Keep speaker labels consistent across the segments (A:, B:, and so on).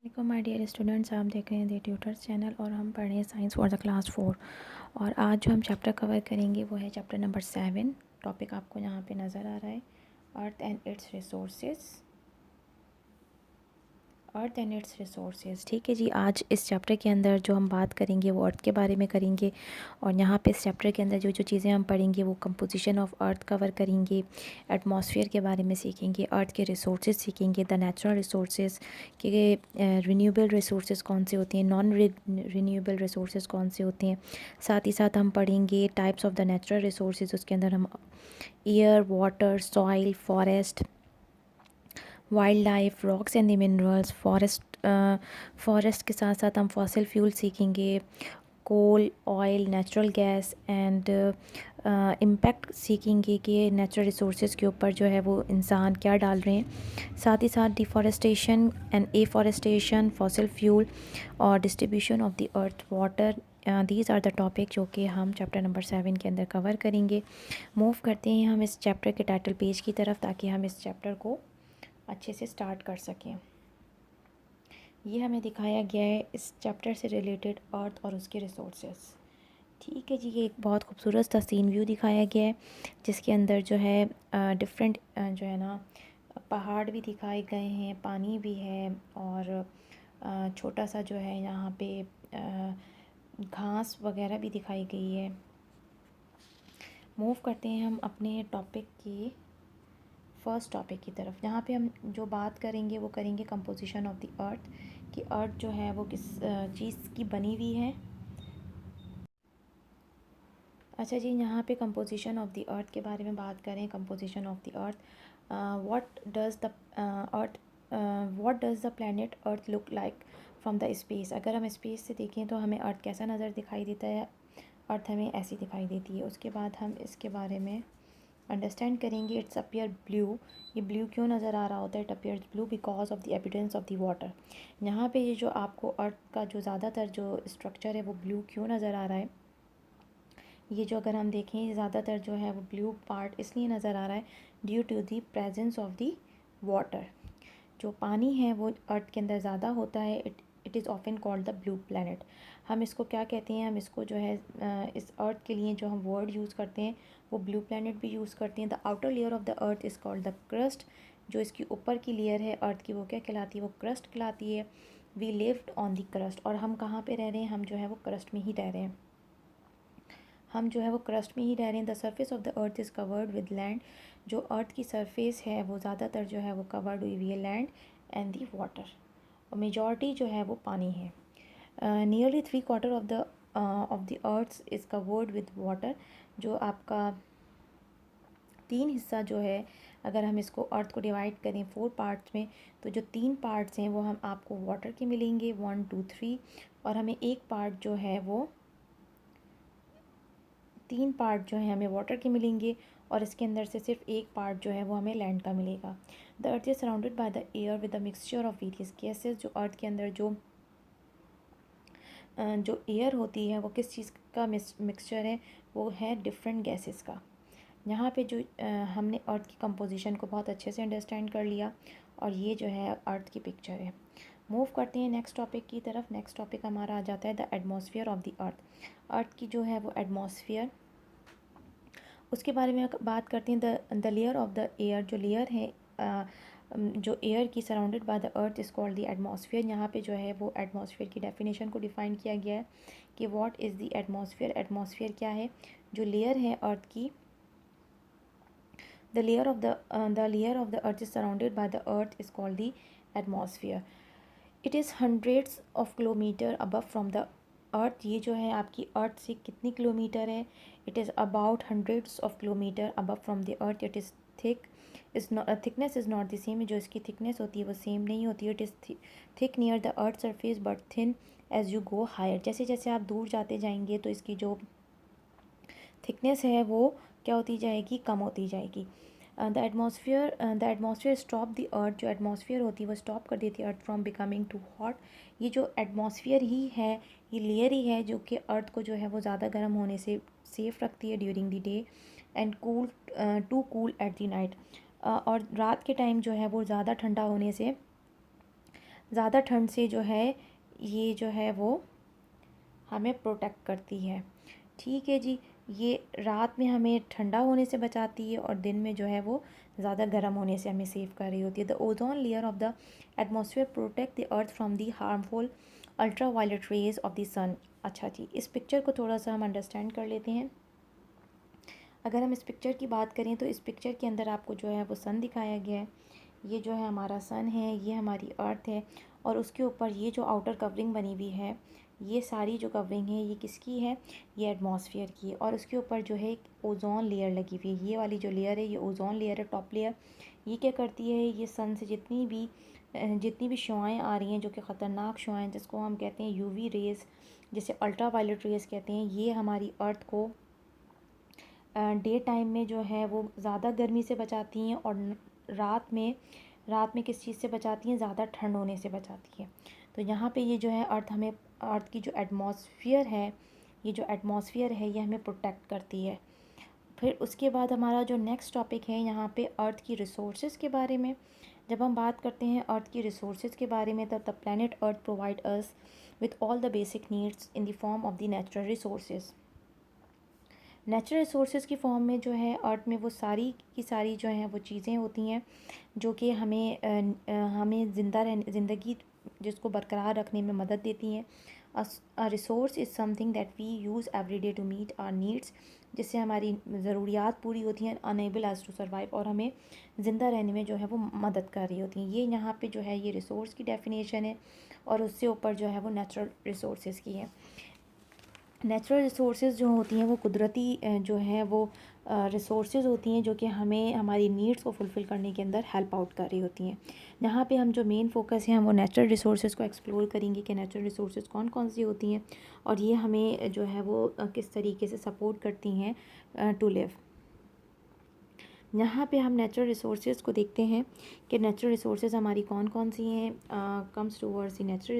A: वालेकुम my dear students, आप देख रहे हैं द ट्यूटर्स चैनल और हम पढ़ रहे हैं साइंस फॉर द क्लास 4। और आज जो हम चैप्टर कवर करेंगे वो है चैप्टर नंबर 7। टॉपिक आपको यहाँ पे नज़र आ रहा है, earth and it's resources. Earth and it's resources, ठीक है जी। आज इस चैप्टर के अंदर जो हम बात करेंगे वो अर्थ के बारे में करेंगे। और यहाँ पे इस चैप्टर के अंदर जो जो चीज़ें हम पढ़ेंगे वो कंपोजिशन ऑफ अर्थ कवर करेंगे, एटमॉस्फेयर के बारे में सीखेंगे, अर्थ के रिसोर्सेज सीखेंगे, द नेचुरल रिसोर्सेज के रिन्यूएबल रिसोर्सेज कौन से होते हैं, नॉन रिन्यूएबल रिसोर्सेज कौन से होते हैं। साथ ही साथ हम पढ़ेंगे types of the natural resources. उसके अंदर हम air, water, soil, forest, wildlife, rocks and the minerals, forest के साथ साथ हम फॉसिल फ्यूल सीखेंगे, coal, oil, natural gas and impact सीखेंगे कि नेचुरल रिसोर्सेज के ऊपर जो है वो इंसान क्या डाल रहे हैं। साथ ही साथ deforestation and afforestation, fossil fuel और distribution of the earth water, these are the topic जो कि हम चैप्टर नंबर 7 के अंदर कवर करेंगे। मूव करते हैं हम इस चैप्टर के टाइटल पेज की तरफ ताकि हम इस चैप्टर को अच्छे से स्टार्ट कर सकें। ये हमें दिखाया गया है इस चैप्टर से रिलेटेड अर्थ और उसके रिसोर्सेज। ठीक है जी, ये एक बहुत खूबसूरत सा सीन व्यू दिखाया गया है जिसके अंदर जो है डिफरेंट जो है ना पहाड़ भी दिखाए गए हैं, पानी भी है और छोटा सा जो है यहाँ पे घास वगैरह भी दिखाई गई है। मूव करते हैं हम अपने टॉपिक की फर्स्ट टॉपिक की तरफ। यहाँ पे हम जो बात करेंगे वो करेंगे कंपोजिशन ऑफ द अर्थ, कि अर्थ जो है वो किस चीज़ की बनी हुई है। अच्छा जी, यहाँ पे कंपोजिशन ऑफ द अर्थ के बारे में बात करें। Composition of the earth, what does the earth what does the planet earth look like from the space. अगर हम स्पेस से देखें तो हमें अर्थ कैसा नज़र दिखाई देता है। अर्थ हमें ऐसी दिखाई देती है। उसके बाद हम इसके बारे में अंडरस्टैंड करेंगे। इट्स अपीयर ब्लू, ये ब्लू क्यों नज़र आ रहा होता है। It appears blue because of the evidence of the water. यहाँ पे ये जो आपको अर्थ का जो ज़्यादातर जो स्ट्रक्चर है वो ब्लू क्यों नज़र आ रहा है। ये जो अगर हम देखें ज़्यादातर जो है वो ब्लू पार्ट इसलिए नज़र आ रहा है due to the presence of the water. जो पानी है वो अर्थ के अंदर ज़्यादा होता है। It is often called the blue planet. हम इसको क्या कहते हैं, हम इसको जो है इस अर्थ के लिए जो हम वर्ड यूज़ करते हैं वो ब्लू प्लैनेट भी यूज़ करते हैं। The outer layer of the earth is called the crust. जो इसकी ऊपर की लेयर है अर्थ की वो क्या कहलाती है, वो क्रस्ट कहलाती है। We lived on the crust, और हम कहाँ पे रह रहे हैं, हम जो है वो क्रस्ट में ही रह रहे हैं। हम जो है वो क्रस्ट में ही रह रहे हैं। The surface of the earth is covered with land. जो अर्थ की सरफेस है वो ज़्यादातर जो है वो कवर्ड हुई हुई है लैंड एंड दी वाटर, और मेजॉरिटी जो है वो पानी है। Nearly 3/4 of the earth is covered with water. जो आपका 3 हिस्सा जो है, अगर हम इसको अर्थ को डिवाइड करें 4 पार्ट्स में, तो जो 3 पार्ट्स हैं वो हम आपको वाटर के मिलेंगे, 1 2 3। और हमें एक पार्ट जो है वो 3 पार्ट जो है हमें वाटर के मिलेंगे, और इसके अंदर से सिर्फ एक पार्ट जो है वो हमें लैंड का मिलेगा। The earth is surrounded by the air with the mixture of various gases. जो अर्थ के अंदर जो एयर होती है वो किस चीज़ का मिक्सचर है, वो है डिफरेंट गैसेस का। यहाँ पे जो हमने अर्थ की कंपोजिशन को बहुत अच्छे से अंडरस्टैंड कर लिया, और ये जो है अर्थ की पिक्चर है। मूव करते हैं नेक्स्ट टॉपिक की तरफ। नेक्स्ट टॉपिक हमारा आ जाता है the atmosphere of the earth. Earth की जो है वो एटमॉस्फेयर, उसके बारे में बात करते हैं। The layer of the air, जो लेयर है जो एयर की surrounded by the earth is called the atmosphere. यहाँ पे जो है वो एटमॉस्फेयर की डेफिनेशन को डिफाइन किया गया है कि what is the atmosphere. Atmosphere क्या है, जो लेयर है अर्थ की, the layer of the earth is surrounded by the earth is called the atmosphere. It is hundreds of kilometre above from the earth. ये जो है आपकी अर्थ से कितनी किलोमीटर है, it is about hundreds of kilometre above from the earth. It is thick, is thickness is not the same. जो इसकी thickness होती है वो सेम नहीं होती है। It is thick near the earth surface but thin as you go higher. जैसे जैसे आप दूर जाते जाएंगे तो इसकी जो थिकनेस है वो क्या होती जाएगी, कम होती जाएगी। The atmosphere stop the earth. जो एटमॉस्फेयर होती है वो स्टॉप कर देती है earth from becoming too hot. ये जो एटमॉस्फेयर ही है, ये लेयर ही है जो कि अर्थ को जो है वो ज़्यादा गर्म होने से सेफ रखती है during the day, and cool to cool at the night. और रात के टाइम जो है वो ज़्यादा ठंडा होने से ज़्यादा ठंड से जो है ये जो है वो हमें प्रोटेक्ट करती है। ठीक है जी, ये रात में हमें ठंडा होने से बचाती है और दिन में जो है वो ज़्यादा गर्म होने से हमें सेव कर रही होती है। The ozone layer of the atmosphere protect the earth from the harmful ultraviolet rays of the sun. अच्छा जी, इस पिक्चर को थोड़ा सा हम अंडरस्टैंड कर लेते हैं। अगर हम इस पिक्चर की बात करें तो इस पिक्चर के अंदर आपको जो है वो सन दिखाया गया है। ये जो है हमारा सन है, ये हमारी अर्थ है और उसके ऊपर ये जो आउटर कवरिंग बनी हुई है, ये सारी जो कवरिंग है ये किसकी है, ये एटमॉस्फेयर की है। और उसके ऊपर जो है एक ओजोन लेयर लगी हुई है, ये वाली जो लेयर है ये ओजोन लेयर है, टॉप लेयर। ये क्या करती है, ये सन से जितनी भी शुआएँ आ रही हैं जो कि ख़तरनाक शुआएँ जिसको हम कहते हैं यूवी रेज़, जिसे अल्ट्रा वायलेट रेज़ कहते हैं, ये हमारी अर्थ को डे टाइम में जो है वो ज़्यादा गर्मी से बचाती हैं और रात में किस चीज़ से बचाती हैं, ज़्यादा ठंड होने से बचाती है। तो यहाँ पे ये जो है अर्थ की जो एटमॉस्फेयर है, ये जो एटमॉस्फेयर है ये हमें प्रोटेक्ट करती है। फिर उसके बाद हमारा जो नेक्स्ट टॉपिक है यहाँ पे अर्थ की रिसोर्सेज के बारे में। जब हम बात करते हैं अर्थ की रिसोर्सेज के बारे में, तब the planet earth provide us with all the basic needs in the form of the natural resources. Natural resources की फॉर्म में जो है अर्थ में वो सारी की सारी जो हैं वो चीज़ें होती हैं जो कि हमें ज़िंदगी जिसको बरकरार रखने में मदद देती हैं। A resource is something that we use every day to meet our needs, जिससे हमारी ज़रूरियात पूरी होती हैं, अनेबल एज टू सर्वाइव, और हमें ज़िंदा रहने में जो है वो मदद कर रही होती हैं। ये यहाँ पे जो है ये रिसोर्स की डेफिनेशन है और उससे ऊपर जो है वो नेचुरल रिसोर्सेज की है। नेचुरल रिसोर्सेज जो होती हैं वो कुदरती जो है वो रिसोर्सेज होती हैं जो कि हमें हमारी नीड्स को फुलफ़िल करने के अंदर हेल्प आउट कर रही होती हैं। यहाँ पे हम जो मेन फोकस है हम वो नेचुरल रिसोर्सेज को एक्सप्लोर करेंगे कि नेचुरल रिसोर्सेज कौन कौन सी होती हैं और ये हमें जो है वो किस तरीके से सपोर्ट करती हैं टू लिव। यहाँ पे हम नेचुरल रिसोर्सेज को देखते हैं कि नेचुरल रिसोर्सेज हमारी कौन कौन सी हैं। Comes towards the natural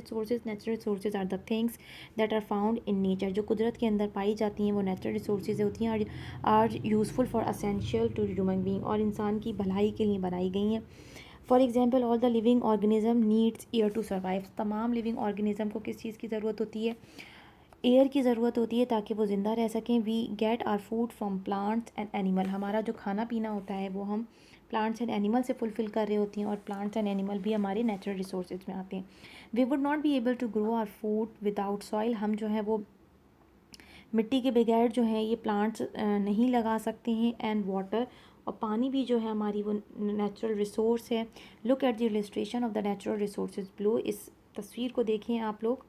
A: resources are the things that are found in nature. जो कुदरत के अंदर पाई जाती हैं वो नेचुरल रिसोर्सेज होती हैं और are useful for essential to human being, और इंसान की भलाई के लिए बनाई गई हैं। For example all the living organism needs air to survive. तमाम लिविंग ऑर्गेनिज्म को किस चीज़ की ज़रूरत होती है, एयर की ज़रूरत होती है ताकि वो ज़िंदा रह सकें। We get our food from plants and animal. हमारा जो खाना पीना होता है वो हम प्लांट्स एंड एनिमल से फुलफ़िल कर रहे होती हैं और प्लांट्स एंड एनिमल भी हमारे नेचुरल रिसोर्सेज में आते हैं। We would not be able to grow our food without soil. हम जो है वो मिट्टी के बगैर जो है ये प्लांट्स नहीं लगा सकते हैं। एंड वाटर, और पानी भी जो है हमारी वो नेचुरल रिसोर्स है। Look at the illustration of the natural resources blow. इस तस्वीर को देखें आप लोग,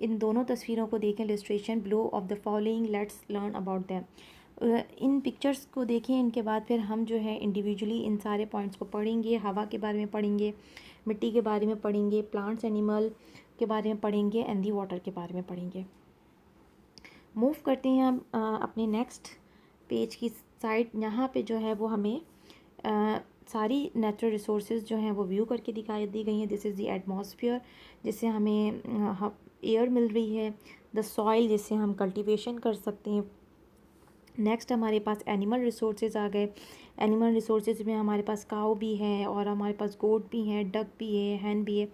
A: इन दोनों तस्वीरों को देखें, illustration blow of the following, let's learn about them. In pictures को देखें, इनके बाद फिर हम जो है इंडिविजुअली इन सारे पॉइंट्स को पढ़ेंगे। हवा के बारे में पढ़ेंगे, मिट्टी के बारे में पढ़ेंगे, प्लांट्स एनिमल के बारे में पढ़ेंगे एंड दी वाटर के बारे में पढ़ेंगे। मूव करते हैं हम अपने नेक्स्ट पेज की साइड। यहाँ पे जो है वो हमें सारी नेचुरल रिसोर्सेज जो हैं वो व्यू करके दिखाई दी गई हैं। दिस इज़ द एटमॉस्फेयर, जिससे हमें एयर मिल रही है। द सॉइल, जिससे हम कल्टीवेशन कर सकते हैं। नेक्स्ट हमारे पास एनिमल रिसोर्सेज आ गए। एनिमल रिसोर्सेज में हमारे पास काऊ भी है और हमारे पास गोट भी है, डक भी है, हैन भी है।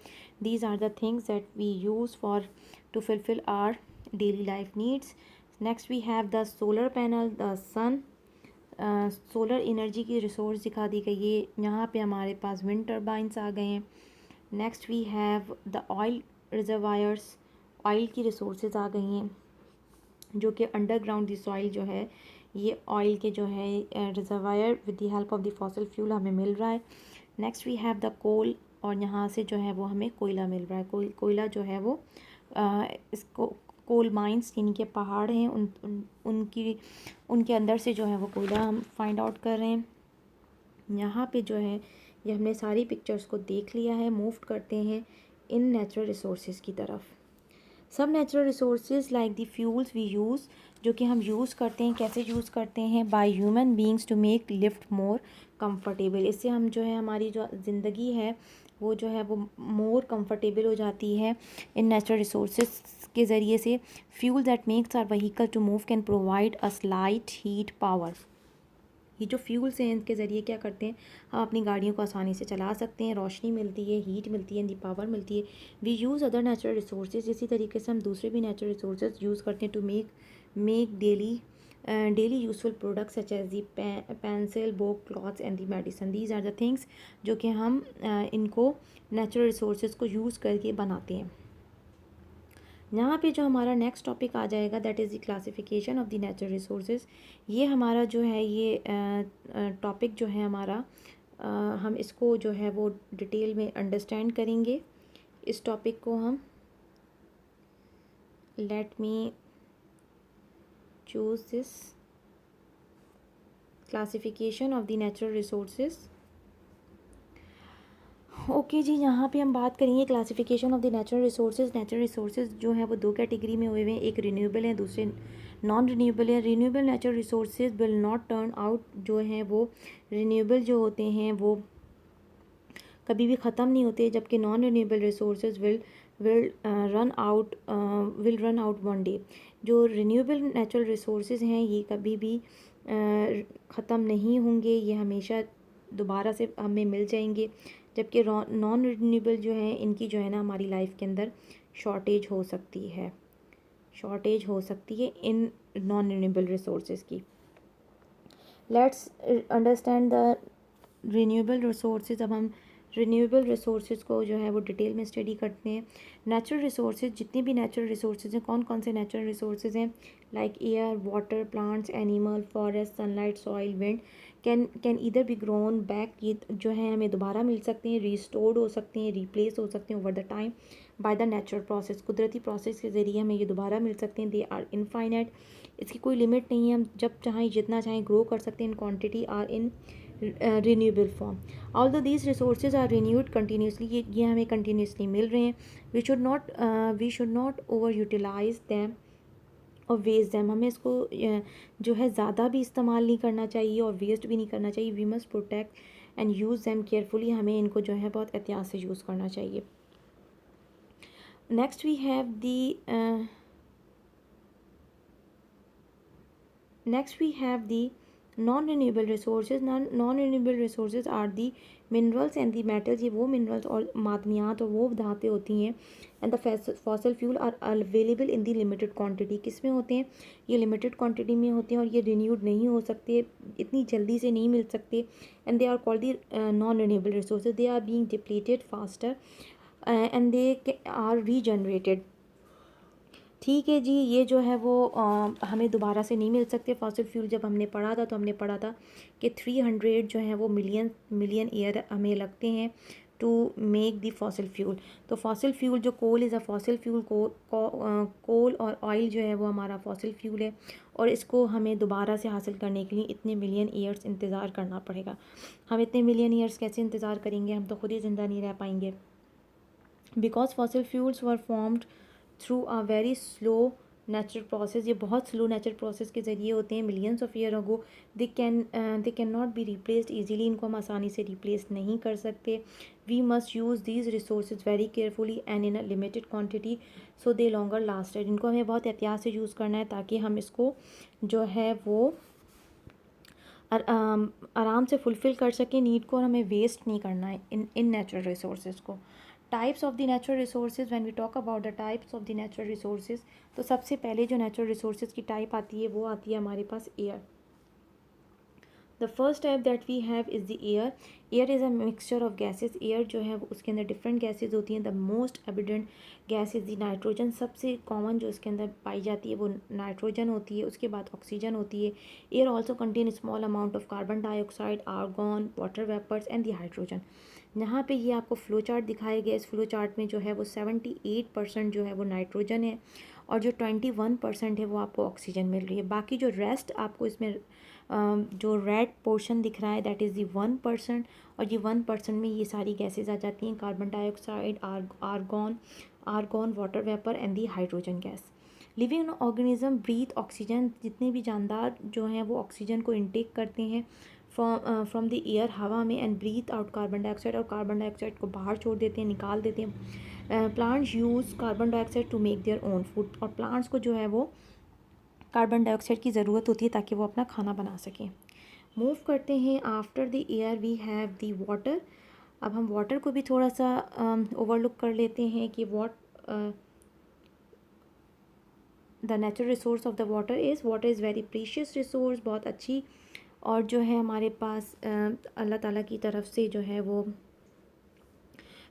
A: These are the things that we use for to fulfil our daily life needs. Next we have the solar panel, the sun. Solar energy की रिसोर्स दिखा दी गई है। यहाँ पे हमारे पास विंड टर्बाइंस आ गए हैं। Next we have the oil reservoirs. Oil की रिसोर्सेज आ गई हैं जो कि अंडरग्राउंड दी सॉइल जो है ये ऑयल के जो है reservoir with the help of the fossil fuel हमें मिल रहा है। Next we have the coal, और यहाँ से जो है वो हमें कोयला मिल रहा है। कोयला जो है वो इसको कोल माइंस यानी कि पहाड़ हैं उनके अंदर से जो है वो कोयला हम फाइंड आउट कर रहे हैं। यहाँ पे जो है ये हमने सारी पिक्चर्स को देख लिया है। मूव करते हैं इन नेचुरल रिसोर्सेज की तरफ। सब natural resources like the fuels we use, जो कि हम यूज़ करते हैं, कैसे यूज़ करते हैं, by human beings to make life more comfortable. इससे हम जो है हमारी जो ज़िंदगी है वो जो है वो मोर कंफर्टेबल हो जाती है इन नेचुरल रिसोर्सेज के ज़रिए से। Fuel that makes our vehicle to move can provide us light, heat, power. ये जो फ्यूल्स हैं इनके ज़रिए क्या करते हैं, हम अपनी गाड़ियों को आसानी से चला सकते हैं, रोशनी मिलती है, हीट मिलती है, दी पावर मिलती है। We use other natural resources, इसी तरीके से हम दूसरे भी नेचुरल रिसोर्सेज यूज़ करते हैं to make daily useful products such as the pencil, book, clothes and the medicine. These are the things जो कि हम इनको नेचुरल रिसोर्सेज को यूज़ करके बनाते हैं। यहाँ पे जो हमारा नेक्स्ट टॉपिक आ जाएगा that is the classification of the natural resources. ये हमारा जो है ये टॉपिक जो है हमारा हम इसको जो है वो डिटेल में अंडरस्टैंड करेंगे। इस टॉपिक को हम let me choose this classification of the natural resources. Okay जी, यहाँ पे हम बात करेंगे classification of the natural resources. Natural resources जो है वो दो कैटेगरी में हुए हैं, एक रिन्यूएबल है, दूसरे नॉन रिन्यूएबल है। Renewable natural resources will not turn out, जो हैं वो रिन्यूएबल जो होते हैं वो कभी भी ख़त्म नहीं होते, जबकि non renewable resources will run out one day. जो रिन्यूएबल नेचुरल रिसोर्सेज हैं ये कभी भी ख़त्म नहीं होंगे, ये हमेशा दोबारा से हमें मिल जाएंगे, जबकि नॉन रिन्यूएबल जो है इनकी जो है ना हमारी लाइफ के अंदर शॉर्टेज हो सकती है इन नॉन रिन्यूएबल रिसोर्सेज की। Let's understand the renewable resources. अब हम रिन्यूएबल रिसोर्सेज को जो है वो डिटेल में स्टडी करते हैं। नेचुरल रिसोर्सेज, जितने भी नेचुरल रिसोर्सेज हैं, कौन कौन से नेचुरल रिसोर्सेज हैं, like air, water, plants, animal, forest, sunlight, soil, wind, can either be grown back. ये जो है हमें दोबारा मिल सकते हैं, रिस्टोर्ड हो सकते हैं, रिप्लेस हो सकते हैं over the time by the natural process. कुदरती प्रोसेस के ज़रिए हमें ये दोबारा मिल सकते हैं। दे आर इनफाइनाइट, इसकी कोई लिमिट नहीं है, हम जब चाहें जितना चाहें ग्रो कर सकते हैं। In quantity are in renewable form. Although these resources are renewed continuously, ये हमें continuously मिल रहे हैं. We should not overutilize them और वेस्ट दैम। हमें इसको जो है ज़्यादा भी इस्तेमाल नहीं करना चाहिए और वेस्ट भी नहीं करना चाहिए। We must protect and use them carefully. हमें इनको जो है बहुत एहतियात से यूज़ करना चाहिए। Next we have the non-renewable resources. Non-renewable resources are the minerals and the metals. ये वो minerals और मादनियात और वो धातें होती हैं। and the fossil fuel are available in the limited quantity. किस में होते हैं, ये limited quantity में होते हैं और ये renewed नहीं हो सकते, इतनी जल्दी से नहीं मिल सकते। and they are called the non-renewable resources. They are being depleted faster and they are regenerated. ठीक है जी, ये जो है वो हमें दोबारा से नहीं मिल सकते फॉसिल फ्यूल। जब हमने पढ़ा था तो हमने पढ़ा था कि 300 जो है वो मिलियन ईयर हमें लगते हैं to make the fossil fuel. तो फॉसिल फ्यूल जो coal is a fossil fuel, coal और ऑयल जो है वो हमारा फॉसिल फ्यूल है, और इसको हमें दोबारा से हासिल करने के लिए इतने मिलियन ईयर्स इंतज़ार करना पड़ेगा। हम इतने मिलियन ईयर्स कैसे इंतज़ार करेंगे, हम तो खुद ही ज़िंदा नहीं रह पाएंगे। Because fossil fuels were formed through a very slow natural process. ये बहुत स्लो नेचुरल प्रोसेस के ज़रिए होते हैं। Millions of year ago they can not be replaced easily. इनको हम आसानी से रिप्लेस नहीं कर सकते। We must use these resources very carefully and in a limited quantity so they longer lasted. इनको हमें बहुत एहतियात से यूज़ करना है ताकि हम इसको जो है वो आराम से फुलफ़िल कर सकें नीड को, और हमें वेस्ट नहीं करना है इन नेचुरल रिसोर्सेज को। Types of the natural resources, when we talk about the types of the natural resources, तो सबसे पहले जो नेचुरल रिसोर्सेज की टाइप आती है वो आती है हमारे पास air. The first type that we have is the air. Air is a mixture of gases. Air जो है वो उसके अंदर डिफरेंट गैसेज होती हैं। The most evident gas is the nitrogen. सबसे कॉमन जो इसके अंदर पाई जाती है वो नाइट्रोजन होती है, उसके बाद ऑक्सीजन होती है। Air also contain small amount of carbon dioxide, argon, water vapours and the hydrogen. यहाँ पे ये आपको फ्लो चार्ट दिखाया गया। इस फ्लो चार्ट में जो है वो 78% जो है वो नाइट्रोजन है और जो 21% है वो आपको ऑक्सीजन मिल रही है। बाकी जो रेस्ट आपको इसमें जो रेड पोर्शन दिख रहा है दैट इज़ दी 1%, और ये 1% में ये सारी गैसेज आ जाती हैं, carbon dioxide, argon, water vapour and the hydrogen gas. Living organism breathe oxygen. जितने भी जानदार जो हैं वो ऑक्सीजन को इनटेक करते हैं फ्रॉम द एयर, हवा में, and breathe out carbon dioxide, और कार्बन डाइऑक्साइड को बाहर छोड़ देते हैं, निकाल देते हैं। Plants use carbon dioxide to make their own food. और प्लांट्स को जो है वो कार्बन डाइऑक्साइड की ज़रूरत होती है ताकि वो अपना खाना बना सकें। मूव करते हैं, after the air we have the water. अब हम वाटर को भी थोड़ा सा ओवरलुक कर लेते हैं कि the natural resource of the water is very precious resource, बहुत अच्छी और जो है हमारे पास अल्लाह ताला की तरफ से जो है वो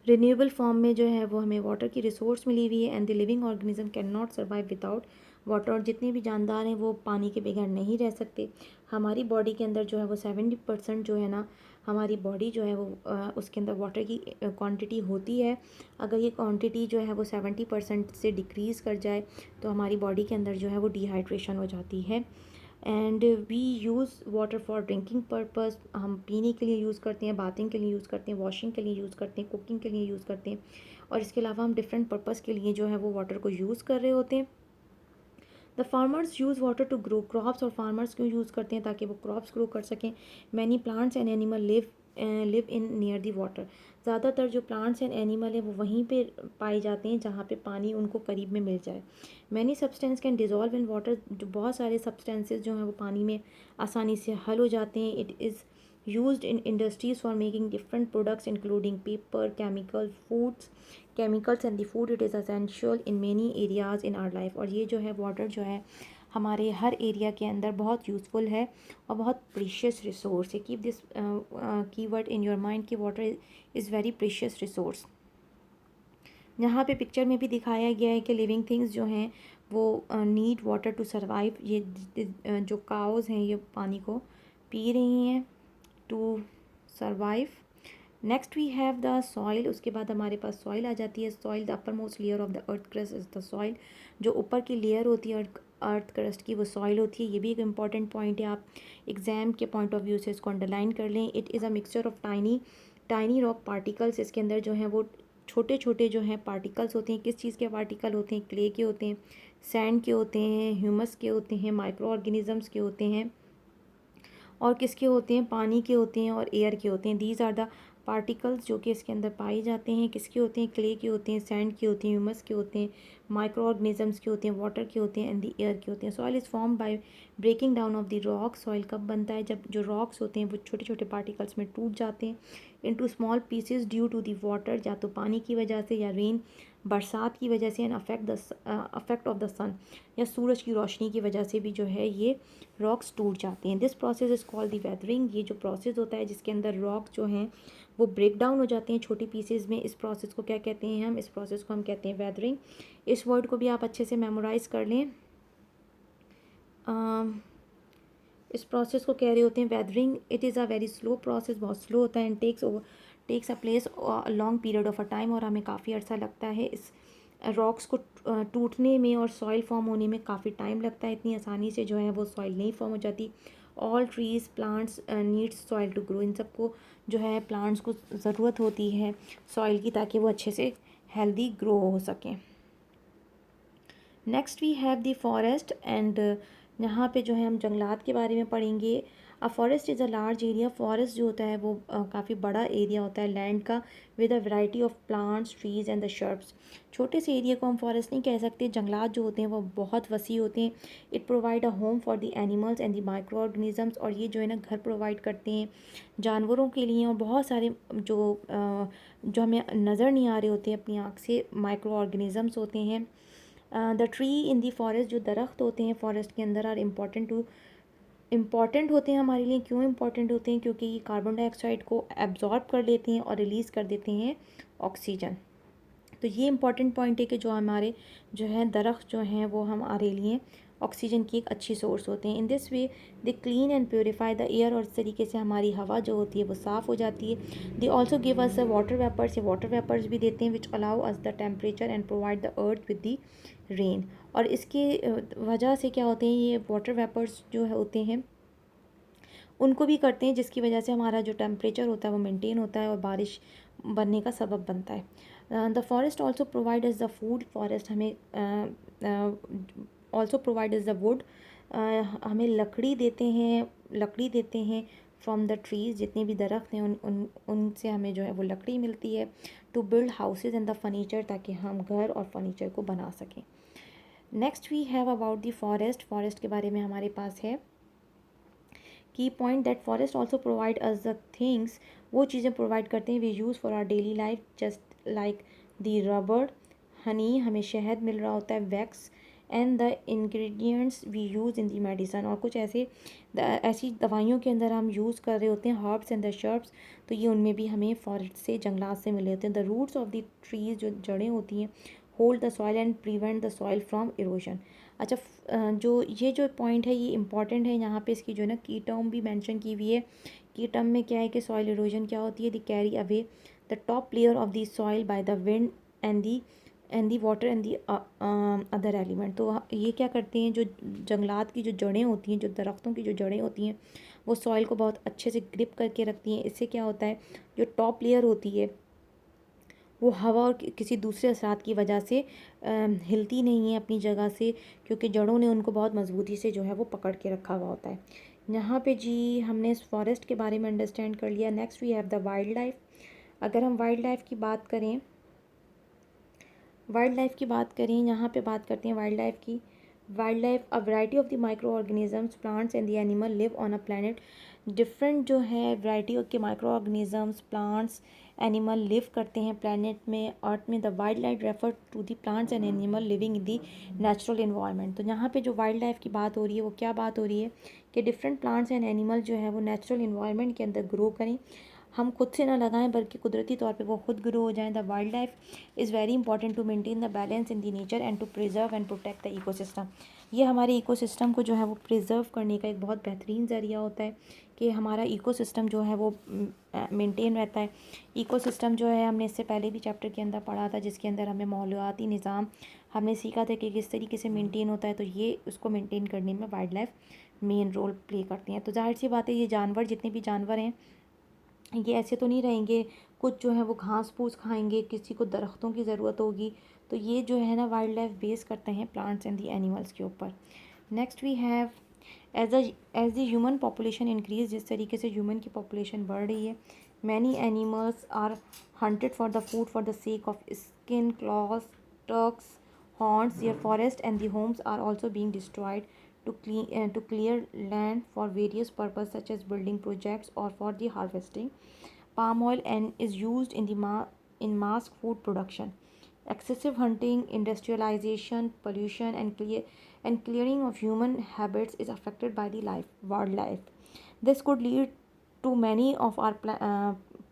A: रिन्यूएबल फॉर्म में जो है वो हमें वाटर की रिसोर्स मिली हुई है। And the living organism can not survive without water, और जितने भी जानदार हैं वो पानी के बगैर नहीं रह सकते। हमारी बॉडी के अंदर जो है वो 70% जो है ना, हमारी बॉडी जो है वो उसके अंदर वाटर की क्वांटिटी होती है। अगर ये क्वांटिटी जो है वो 70% से डिक्रीज़ कर जाए तो हमारी बॉडी के अंदर जो है वो डिहाइड्रेशन हो जाती है। And we use water for drinking purpose, हम पीने के लिए यूज़ करते हैं, बाथिंग के लिए यूज़ करते हैं, वॉशिंग के लिए यूज़ करते हैं, कुकिंग के लिए यूज़ करते हैं, और इसके अलावा हम डिफरेंट पर्पज़ के लिए जो है वो वाटर को यूज़ कर रहे होते हैं। The farmers use water to grow crops, और फार्मर्स क्यों यूज़ करते हैं, ताकि वो क्रॉप्स ग्रो कर सकें। Many plants and animal live in near the water, ज़्यादातर जो प्लांट्स एंड एनिमल है वो वहीं पे पाए जाते हैं जहाँ पे पानी उनको करीब में मिल जाए। Many substance can dissolve in water, जो बहुत सारे सब्सटेंसेस जो हैं वो पानी में आसानी से हल हो जाते हैं। It is used in industries for making different products including paper, chemicals and the food. It is essential in many areas in our life, और ये जो है वाटर जो है हमारे हर एरिया के अंदर बहुत यूज़फुल है और बहुत प्रीशियस रिसोर्स है। Keep this keyword in your mind कि water is very precious resource. यहाँ पे पिक्चर में भी दिखाया गया है कि लिविंग थिंग्स जो हैं वो नीड वाटर टू सर्वाइव। ये जो काउज़ हैं ये पानी को पी रही हैं to survive. Next we have the soil, उसके बाद हमारे पास सॉइल आ जाती है। Soil the upper most layer of the earth crust is the soil, जो ऊपर की लेयर होती है अर्थ क्रस्ट की वो सॉइल होती है। ये भी एक इम्पॉर्टेंट पॉइंट है, आप एग्जाम के पॉइंट ऑफ व्यू से इसको अंडरलाइन कर लें। It is a mixture of tiny rock particles, इसके अंदर जो हैं वो छोटे छोटे जो हैं पार्टिकल्स होते हैं। किस चीज़ के पार्टिकल होते हैं, क्ले के होते हैं, सैंड के होते हैं, ह्यूमस के होते हैं, माइक्रो ऑर्गेनिजम्स के होते हैं, और किसके होते हैं, पानी के होते हैं और एयर के होते हैं। दीज आर द पार्टिकल्स जो कि इसके अंदर पाए जाते हैं। किसके होते हैं, क्ले के होते हैं, सैंड के होते हैं, ह्यूमस के होते हैं, माइक्रो ऑर्गेनिजम्स के होते हैं, वाटर के होते हैं एंड द एयर के होते हैं। Soil is form by breaking down of the rock. Soil कब बनता है, जब जो रॉक्स होते हैं वो छोटे छोटे पार्टिकल्स में टूट जाते हैं into small pieces due to the water, या तो पानी की वजह से या रेन बरसात की वजह से, एंड अफेक्ट ऑफ द सन, या सूरज की रोशनी की वजह से भी जो है ये रॉक्स टूट जाते हैं। This process is called the weathering. ये जो प्रोसेस होता है जिसके अंदर रॉक जो हैं वो ब्रेक डाउन हो जाते हैं छोटी पीसेज में, इस प्रोसेस को क्या कहते हैं हम, इस प्रोसेस को हम कहते हैं वेदरिंग। इस वर्ड को भी आप अच्छे से मेमोराइज़ कर लें। इस प्रोसेस को कह रहे होते हैं weathering. It is a very slow process, बहुत स्लो होता है, and takes a place long period of a time, और हमें काफ़ी अर्सा लगता है इस रॉक्स को टूटने में और सॉइल फॉर्म होने में काफ़ी टाइम लगता है। इतनी आसानी से जो है वो सॉइल नहीं फॉर्म हो जाती। All trees plants needs soil to grow, इन सबको जो है प्लांट्स को ज़रूरत होती है सॉइल की, ताकि वो अच्छे से हेल्दी ग्रो हो सकें। Next we have the forest, and यहाँ पे जो है हम जंगलात के बारे में पढ़ेंगे। A forest is a large area, forest जो होता है वो काफ़ी बड़ा एरिया होता है लैंड का, with a variety of plants trees and the shrubs. छोटे से एरिया को हम फॉरेस्ट नहीं कह सकते, जंगलात जो होते हैं वो बहुत वसी होते हैं। It provide a home for the animals and the micro organisms, और ये जो है ना घर प्रोवाइड करते हैं जानवरों के लिए, और बहुत सारे जो हमें नज़र नहीं आ रहे होते हैं अपनी आँख से माइक्रो ऑर्गेनिजम्स होते हैं। The tree in the forest, जो दरख्त होते हैं फॉरेस्ट के अंदर, आर इम्पॉर्टेंट होते हैं हमारे लिए। क्यों इम्पॉर्टेंट होते हैं, क्योंकि ये कार्बन डाइऑक्साइड को एब्जॉर्ब कर लेते हैं और रिलीज़ कर देते हैं ऑक्सीजन। तो ये इंपॉर्टेंट पॉइंट है कि जो हमारे जो है दरख्त जो हैं वो हमारे लिए ऑक्सीजन की एक अच्छी सोर्स होते हैं। In this way they clean and purify the air, और इस तरीके से हमारी हवा जो होती है वो साफ़ हो जाती है। They also give us the water vapours, ये वाटर वेपर्स भी देते हैं which allow us the temperature and provide the earth with the rain. और इसके वजह से क्या होते हैं, ये वाटर वेपर्स जो होते हैं उनको भी करते हैं, जिसकी वजह से हमारा जो टेम्परेचर होता है वो मेंटेन होता है और बारिश बनने का सबब बनता है। The forest also provide is the food, forest हमें also provide is the wood, हमें लकड़ी देते हैं फ्रॉम द ट्रीज़, जितने भी दरख्त हैं उनसे हमें जो है वो लकड़ी मिलती है। To build houses and the furniture, ताकि हम घर और फर्नीचर को बना सकें। Next we have about the forest, forest के बारे में हमारे पास है की point that forest also provide us the things, वो चीज़ें प्रोवाइड करते हैं we use for our daily life, just like the rubber, honey, हमें शहद मिल रहा होता है, wax and the ingredients we use in the medicine, और कुछ ऐसी दवाइयों के अंदर हम यूज़ कर रहे होते हैं हर्ब्स एंड द शर्ब्स, तो ये उनमें भी हमें फॉरेस्ट से, जंगलात से मिले होते हैं। The roots of the trees, जो जड़ें होती हैं, hold the soil and prevent the soil from erosion. अच्छा, जो ये जो पॉइंट है ये इंपॉर्टेंट है, यहाँ पे इसकी जो है ना की टर्म भी मेंशन की हुई है। की टर्म में क्या है कि सॉइल इरोजन क्या होती है, the carry away the top layer of the soil by the wind and the water and the other element. तो ये क्या करते हैं, जो जंगलात की जो जड़ें होती हैं, जो दरख्तों की जो जड़ें होती हैं, वो सॉइल को बहुत अच्छे से ग्रिप करके रखती हैं। इससे क्या होता है, जो टॉप लेयर होती है वो हवा और किसी दूसरे असरात की वजह से हिलती नहीं है अपनी जगह से, क्योंकि जड़ों ने उनको बहुत मजबूती से जो है वो पकड़ के रखा हुआ होता है। यहाँ पे जी हमने इस फॉरेस्ट के बारे में अंडरस्टैंड कर लिया। Next we have the wild life. अगर हम वाइल्ड लाइफ की बात करें, यहाँ पे बात करते हैं वाइल्ड लाइफ की। Wild life a variety of the micro organisms, plants and the animal live on a planet. Different जो है वैरायटी के micro organisms, plants, animal live करते हैं प्लानट में, अर्थ में। The wild life refer to the plants and animal living in the natural environment. तो यहाँ पे जो वाइल्ड लाइफ की बात हो रही है वो क्या बात हो रही है कि डिफरेंट प्लांट्स एंड एनिमल जो है वो नेचुरल इन्वायरमेंट के अंदर ग्रो करें, हम खुद से ना लगाएं बल्कि कुदरती तौर पे वो खुद ग्रो हो जाएं। The wild life is very important to maintain the balance in the nature and to preserve and protect the ecosystem. ये हमारे इकोसिस्टम को जो है वो प्रिजर्व करने का एक बहुत बेहतरीन ज़रिया होता है कि हमारा इकोसिस्टम जो है वो मेंटेन रहता है। इकोसिस्टम जो है हमने इससे पहले भी चैप्टर के अंदर पढ़ा था, जिसके अंदर हमें माहौलियाती निज़ाम हमने सीखा था कि किस तरीके से मेंटेन होता है। तो ये उसको मेंटेन करने में wild life main role play करती हैं। तो जाहिर सी बात है, ये जानवर, जितने भी जानवर हैं, ये ऐसे तो नहीं रहेंगे, कुछ जो है वो घास फूस खाएंगे, किसी को दरख्तों की ज़रूरत होगी। तो ये जो है ना वाइल्ड लाइफ बेस करते हैं प्लांट्स एंड दी एनिमल्स के ऊपर। Next we have as the human population increase, जिस तरीके से ह्यूमन की पॉपुलेशन बढ़ रही है, many animals are hunted for the food for the sake of skin, claws, tusks, horns, their forest and the homes are also being destroyed to clear land for various purposes such as building projects or for the harvesting. Palm oil and is used in in mass food production. Excessive hunting, industrialization, pollution, and clearing of human habits is affected by the wildlife. This could lead to many of our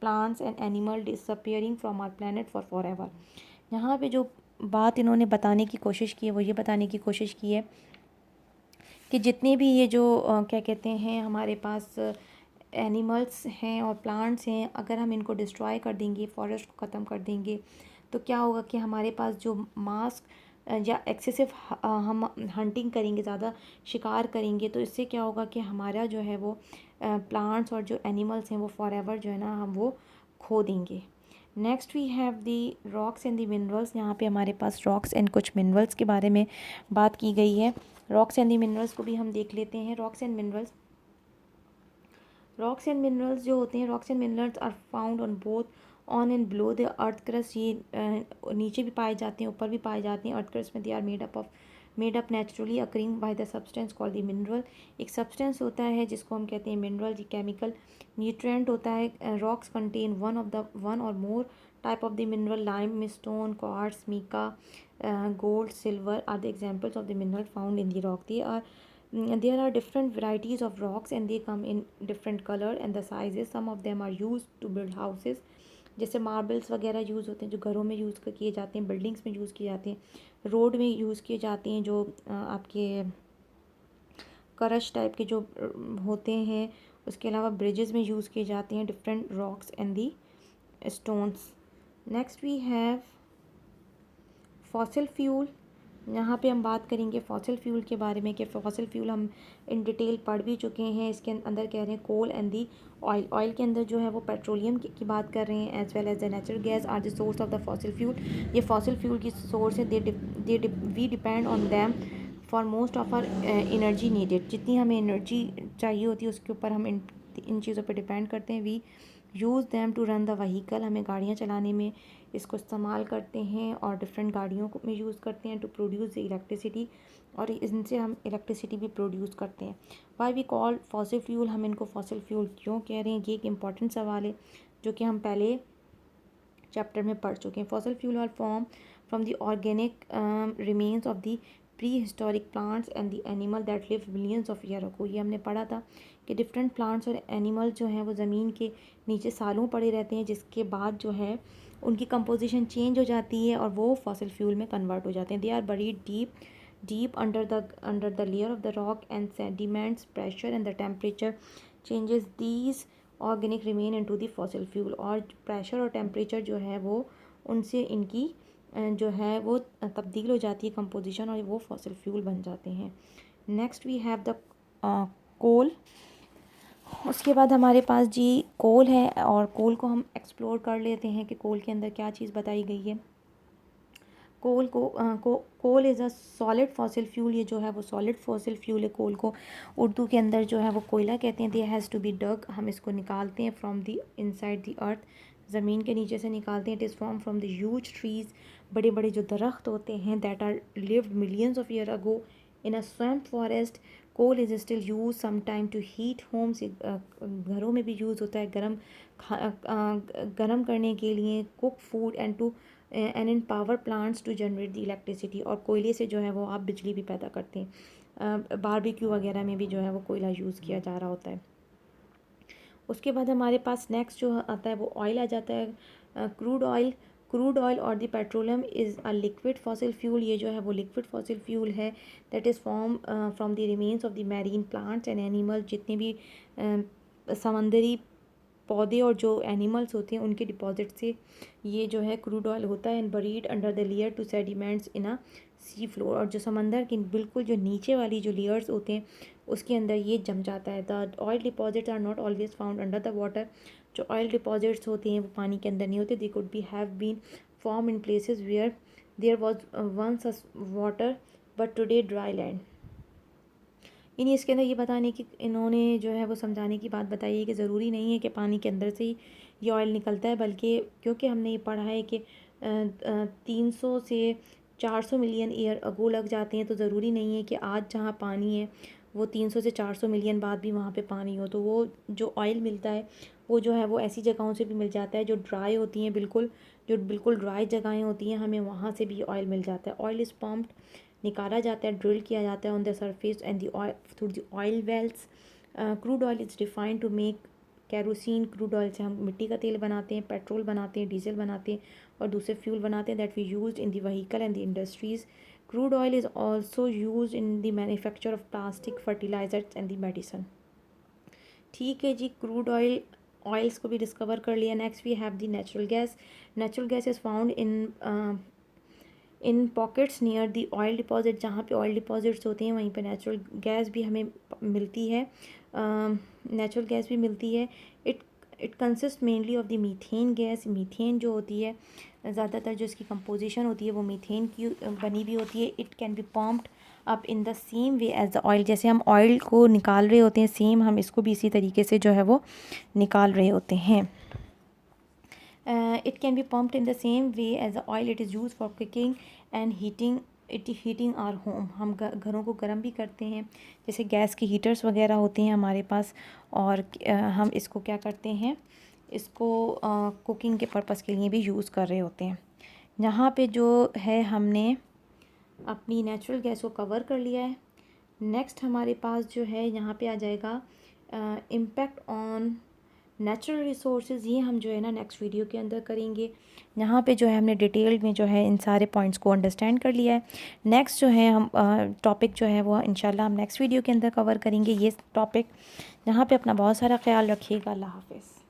A: plants and animals disappearing from our planet for forever. यहाँ पे जो बात इन्होंने बताने की कोशिश की है वो ये बताने की कोशिश की है कि जितने भी ये जो क्या कहते हैं हमारे पास एनिमल्स हैं और प्लांट्स हैं, अगर हम इनको डिस्ट्रॉय कर देंगे, फॉरेस्ट को ख़त्म कर देंगे, तो क्या होगा कि हमारे पास जो या एक्सेसिव हम हंटिंग करेंगे, ज़्यादा शिकार करेंगे, तो इससे क्या होगा कि हमारा जो है वो प्लांट्स और जो एनिमल्स हैं वो फॉरएवर जो है ना हम वो खो देंगे। Next we have the rocks and the minerals. यहाँ पे हमारे पास रॉक्स एंड कुछ मिनरल्स के बारे में बात की गई है। रॉक्स एंड दी मिनरल्स को भी हम देख लेते हैं। रॉक्स एंड मिनरल्स जो होते हैं, rocks and minerals are found on both on and below the earth crust. ये नीचे भी पाए जाते हैं, ऊपर भी पाए जाते हैं अर्थ क्रस्ट में। They are made up naturally occurring by the substance called the mineral. एक सब्सटेंस होता है जिसको हम कहते हैं मिनरल। ये केमिकल न्यूट्रिएंट होता है। रॉक्स कंटेन वन और more type of the mineral. Limestone, quartz, mica, gold, silver are the examples of the mineral found in the rock. There are different varieties of rocks and they come in different color and the sizes. Some of them are used to build houses, जैसे marbles वगैरह use होते हैं जो घरों में use किए जाते हैं, बिल्डिंग्स में यूज़ किए जाते हैं, रोड में यूज़ किए जाते हैं, जो आपके करश टाइप के जो होते हैं, उसके अलावा ब्रिजेस में यूज़ किए जाते हैं different rocks and the stones. Next we have fossil fuel. यहाँ पे हम बात करेंगे फॉसिल फ्यूल के बारे में कि फॉसिल फ्यूल हम इन डिटेल पढ़ भी चुके हैं। इसके अंदर कह रहे हैं कोल एंड दी ऑयल। ऑयल के अंदर जो है वो पेट्रोलियम की बात कर रहे हैं। As well as the natural gas are the source of the fossil fuel. ये फॉसिल फ्यूल की सोर्स है। We depend on them for most of our energy needed. जितनी हमें एनर्जी चाहिए होती है उसके ऊपर हम इन चीज़ों पर डिपेंड करते हैं। We use them to run the vehicle, हमें गाड़ियाँ चलाने में इसको इस्तेमाल करते हैं और डिफरेंट गाड़ियों को में यूज़ करते हैं। टू प्रोड्यूस इलेक्ट्रिसिटी, और इनसे हम इलेक्ट्रिसिटी भी प्रोड्यूस करते हैं। Why we call fossil fuel, हम इनको फॉसिल फ्यूल क्यों कह रहे हैं, ये एक इम्पॉर्टेंट सवाल है जो कि हम पहले चैप्टर में पढ़ चुके हैं। Fossil fuel are form from the organic remains of the pre historic plants and the animal that live millions of year ago. ये हमने पढ़ा था कि डिफरेंट प्लांट्स और एनिमल जो हैं वो ज़मीन के नीचे सालों पड़े रहते हैं, जिसके बाद जो है उनकी कंपोजिशन चेंज हो जाती है और वो फॉसिल फ्यूल में कन्वर्ट हो जाते हैं। They are buried deep under the layer of the rock and sediments pressure and the temperature changes these organic remain into the fossil fuel. और प्रेशर और टेम्परेचर जो है वो उनसे इनकी जो है वो तब्दील हो जाती है कंपोजिशन, और वो फॉसिल फ्यूल बन जाते हैं। Next we have the coal. उसके बाद हमारे पास जी कोल है, और कोल को हम एक्सप्लोर कर लेते हैं कि कोल के अंदर क्या चीज़ बताई गई है। Coal is a solid fossil fuel. ये जो है वो सॉलिड फॉसिल फ्यूल है। कोल को उर्दू के अंदर जो है वो कोयला कहते हैं। They has to be dug, हम इसको निकालते हैं from the inside the earth, ज़मीन के नीचे से निकालते हैं। It is form from the huge trees, बड़े बड़े जो दरख्त होते हैं, that are lived millions of year ago in a swamp forest. Coal is still use some time to heat homes, घरों में भी यूज़ होता है गर्म करने के लिए, cook food and in power plants to generate the electricity. और कोयले से जो है वो आप बिजली भी पैदा करते हैं। बारबेक्यू वगैरह में भी जो है वो कोयला यूज़ किया जा रहा होता है। उसके बाद हमारे पास नेक्स्ट जो आता है वो ऑयल आ जाता है। क्रूड ऑयल और the petroleum is a liquid fossil fuel. ये जो है वो लिक्विड फॉसिल फ्यूल है that is form from the remains of the marine plants and animal. जितने भी समंदरी पौधे और जो एनिमल्स होते हैं उनके डिपॉजिट से ये जो है क्रूड ऑयल होता है। And buried under the layer to sediments in a sea floor, और जो समंदर के बिल्कुल जो नीचे वाली जो लेयर्स होते हैं उसके अंदर ये जम जाता है। The oil deposits are not always found under the water. जो ऑयल डिपॉजिट्स होते हैं वो पानी के अंदर नहीं होते। They could be have been form in places where there was once water but today dry land. इन्हीं इसके अंदर ये बताने की इन्होंने जो है वो समझाने की बात बताई है कि ज़रूरी नहीं है कि पानी के अंदर से ही ये ऑयल निकलता है, बल्कि क्योंकि हमने ये पढ़ा है कि 300 से 400 मिलियन ईयर अगो लग जाते हैं, तो ज़रूरी नहीं है कि आज जहाँ पानी है वो 300 से 400 मिलियन बाद भी वहाँ पे पानी हो। तो वो जो ऑयल मिलता है वो जो है वो ऐसी जगहों से भी मिल जाता है जो ड्राई होती हैं, जो बिल्कुल ड्राई जगहें होती हैं, हमें वहाँ से भी ऑयल मिल जाता है। ऑयल इज़ पम्प्ड, निकाला जाता है, ड्रिल किया जाता है on the surface and the oil through the oil wells. Crude oil is defined to make kerosene. Crude oil से हम मिट्टी का तेल बनाते हैं, पेट्रोल बनाते हैं, डीजल बनाते हैं और दूसरे फ्यूल बनाते हैं that we use in the vehicle and the industries. Crude oil is also use in the manufacture of plastic, fertilisers and the medicine. ठीक है जी, क्रूड ऑयल्स को भी डिस्कवर कर लिया। Next we have the natural gas. Natural gas is found in pockets near the oil deposit. जहाँ पे oil deposits होते हैं वहीं पे नेचुरल गैस भी हमें मिलती है। नेचुरल गैस भी मिलती है। It consist mainly of the methane gas. Methane जो होती है ज़्यादातर जो इसकी कंपोजिशन होती है वो मीथेन की बनी हुई होती है। It can be pumped up in the same way as the oil. जैसे हम ऑयल को निकाल रहे होते हैं, सेम हम इसको भी इसी तरीके से जो है वो निकाल रहे होते हैं। It can be pumped in the same way as the oil. It is used for cooking and heating our home. हम घरों को गर्म भी करते हैं, जैसे गैस की हीटर्स वगैरह होते हैं हमारे पास, और हम इसको क्या करते हैं, इसको कुकिंग के पर्पस के लिए भी यूज़ कर रहे होते हैं। यहाँ पे जो है हमने अपनी नेचुरल गैस को कवर कर लिया है। नेक्स्ट हमारे पास जो है यहाँ पे आ जाएगा इम्पैक्ट ऑन नेचुरल रिसोर्सेज। ये हम जो है ना नेक्स्ट वीडियो के अंदर करेंगे। यहाँ पे जो है हमने डिटेल में जो है इन सारे पॉइंट्स को अंडरस्टैंड कर लिया है। नेक्स्ट जो है हम टॉपिक जो है वो इंशाल्लाह हम नेक्स्ट वीडियो के अंदर कवर करेंगे ये टॉपिक। यहाँ पे अपना बहुत सारा ख्याल रखिएगा। अल्लाह हाफ़िज़।